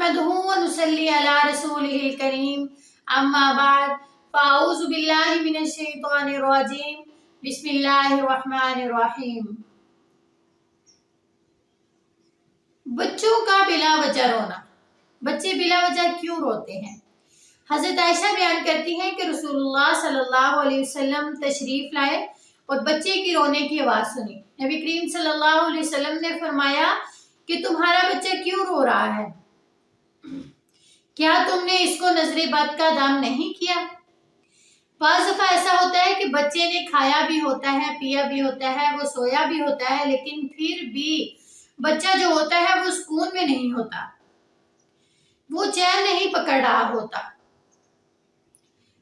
नहमदुहु व नुसल्ली अला रसूलिहिल करीम अम्मा बाद फ़अऊज़ु बिल्लाहि मिनश शैतानिर रजीम बिस्मिल्लाहिर रहमानिर रहीम। बच्चों का बिला वजह रोना। बच्चे बिला वजह क्यों रोते हैं? हज़रत आयशा बयान करती हैं कि रसूलुल्लाह सल्लल्लाहु अलैहि वसल्लम तशरीफ लाए और बच्चे की रोने की आवाज़ सुनी। नबी करीम सल्लल्लाहु अलैहि वसल्लम ने फरमाया कि तुम्हारा बच्चा क्यों रो रहा है? क्या तुमने इसको नजरे बद का दाम नहीं किया? बाज़ दफ़ा ऐसा होता है कि बच्चे ने खाया भी होता है, पिया भी होता है, वो सोया भी होता है, लेकिन फिर भी बच्चा जो होता है वो सुकून में नहीं होता, वो चैन नहीं पकड़ रहा होता।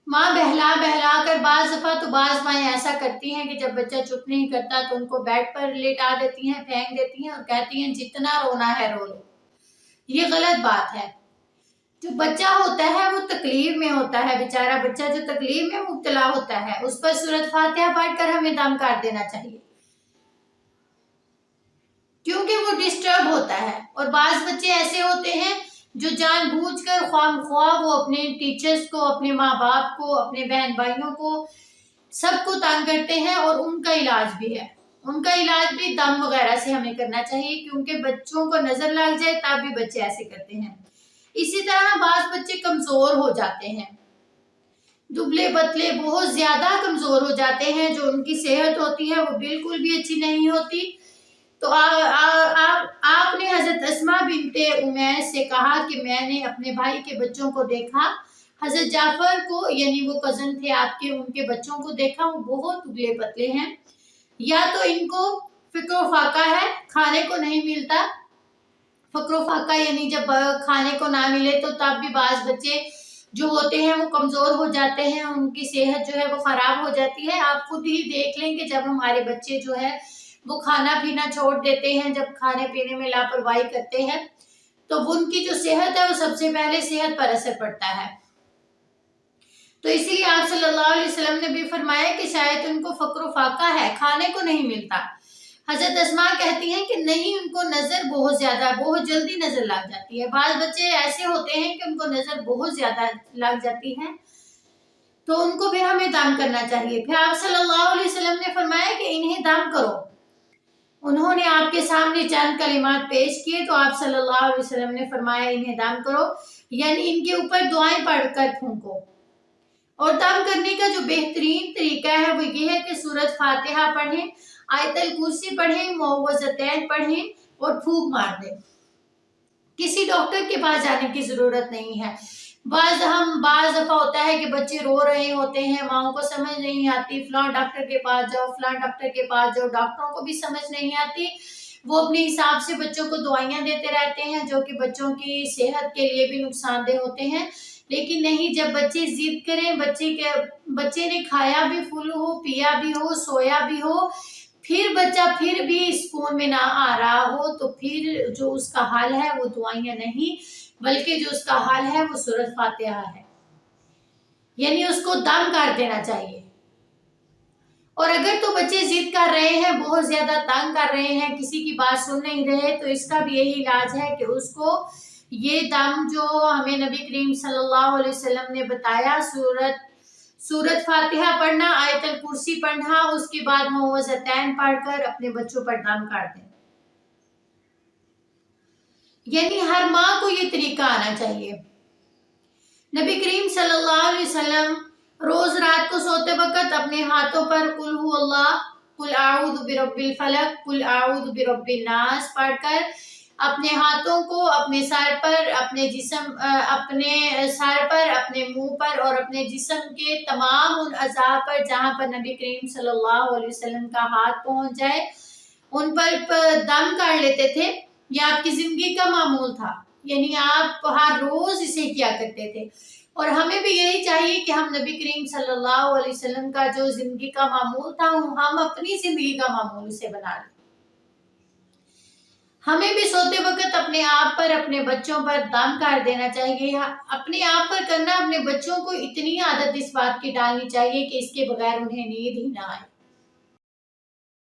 माँ बहला बहला कर, बाज़ दफ़ा तो बाज़ माएँ ऐसा करती हैं कि जब बच्चा चुप नहीं करता तो उनको बेड पर लेटा देती हैं, फेंक देती हैं और कहती हैं जितना रोना है रो लो। ये गलत बात है। जो बच्चा होता है वो तकलीफ में होता है, बेचारा बच्चा जो तकलीफ में मुब्तला होता है, उस पर सूरत फातिहा पढ़कर हमें दम कर देना चाहिए, क्योंकि वो डिस्टर्ब होता है। और बाज़ बच्चे ऐसे होते हैं जो जानबूझकर ख्वाह वो अपने टीचर्स को, अपने माँ बाप को, अपने बहन भाइयों को, सबको तंग करते हैं। और उनका इलाज भी है, उनका इलाज भी दम वगैरह से हमें करना चाहिए, क्योंकि बच्चों को नजर लग जाए तब भी बच्चे ऐसे करते हैं। इसी तरह बाज़ बच्चे कमजोर हो जाते हैं, दुबले पतले बहुत ज्यादा कमजोर हो जाते हैं, जो उनकी सेहत होती है वो बिल्कुल भी अच्छी नहीं होती। तो आपने हजरत अस्मा बिनते उमैस से कहा कि मैंने अपने भाई के बच्चों को देखा, हजरत जाफर को, यानी वो कजन थे आपके, उनके बच्चों को देखा, वो बहुत दुबले पतले हैं, या तो इनको फिक्र फाका है, खाने को नहीं मिलता। फक्र फाका यानी जब खाने को ना मिले तो तब भी बाज़ बच्चे जो होते हैं वो कमज़ोर हो जाते हैं, उनकी सेहत जो है वो ख़राब हो जाती है। आप खुद ही देख लें कि जब हमारे बच्चे जो है वो खाना पीना छोड़ देते हैं, जब खाने पीने में लापरवाही करते हैं, तो उनकी जो सेहत है वो सबसे पहले सेहत पर असर पड़ता है। तो इसीलिए आप सल्लल्लाहु अलैहि वसल्लम ने भी फरमाया कि शायद उनको फक्र फाका है, खाने को नहीं मिलता। हजरत अस्मा कहती हैं कि नहीं, उनको नजर बहुत जल्दी नजर लग जाती है। बाज़ बच्चे ऐसे होते हैं कि उनको नजर बहुत ज्यादा लग जाती है, तो उनको भी हमें दाम करना चाहिए। फिर आप सल्लल्लाहु अलैहि वसल्लम ने फरमाया कि इन्हें दाम करो। उन्होंने आपके सामने चंद कलिमात पेश किए, तो आप सल्लल्लाहु अलैहि वसल्लम ने फरमाया इन्हें दाम करो, यानी इनके ऊपर दुआएं पढ़कर फूंको। और दाम करने का जो बेहतरीन तरीका है वो ये है कि सूरत फातिहा पढ़ें, आयतल कुर्सी पढ़ें, मुअव्वज़तैन पढ़ें और फूंक मार दें। किसी डॉक्टर के पास जाने की जरूरत नहीं है। बाज़ दफा होता है कि बच्चे रो रहे होते हैं, माओ को समझ नहीं आती, फलां डॉक्टर के पास जाओ, फलां डॉक्टर के पास जाओ, डॉक्टरों को भी समझ नहीं आती, वो अपने हिसाब से बच्चों को दवाइयां देते रहते हैं, जो कि बच्चों की सेहत के लिए भी नुकसानदेह होते हैं। लेकिन नहीं, जब बच्चे जिद करें, बच्चे ने खाया भी फुल हो, पिया भी हो, सोया भी हो, फिर बच्चा फिर भी सुकून में ना आ रहा हो, तो फिर जो उसका हाल है वो दवाइयां नहीं, बल्कि जो उसका हाल है वो सूरत फातिहा है, यानी उसको दम कर देना चाहिए। और अगर तो बच्चे जिद कर रहे हैं, बहुत ज्यादा तंग कर रहे हैं, किसी की बात सुन नहीं रहे, तो इसका भी यही इलाज है कि उसको ये दम जो हमें नबी करीम सल्लल्लाहु अलैहि वसल्लम ने बताया, सूरत फातिहा पढ़ना, आयतल कुर्सी पढ़ना, उसके बाद मुअव्वज़तैन पढ़कर अपने बच्चों पर दम कर दें। यानी हर माँ को ये तरीका आना चाहिए। नबी करीम सल्लल्लाहु अलैहि वसल्लम रोज रात को सोते वक्त अपने हाथों पर कुल हु अल्लाह, कुल आऊज़ु बिरब्बिल फलक, कुल आऊज़ु बिरब्बिन नास पढ़कर अपने हाथों को अपने सर पर, अपने मुंह पर और अपने जिस्म के तमाम उन अज़ा पर जहां पर नबी करीम सल्लल्लाहु अलैहि वसल्लम का हाथ पहुंच जाए, उन पर दम कर लेते थे। यह आपकी जिंदगी का मामूल था, यानी आप हर रोज इसे किया करते थे। और हमें भी यही चाहिए कि हम नबी करीम सल्लल्लाहु अलैहि वसल्लम का जो जिंदगी का मामूल था, हम अपनी जिंदगी का मामूल उसे बना लें। हमें भी सोते वक्त अपने आप पर, अपने बच्चों पर दम कर देना चाहिए। अपने आप पर करना, अपने बच्चों को इतनी आदत इस बात की डालनी चाहिए कि इसके बगैर उन्हें नींद ही ना आए।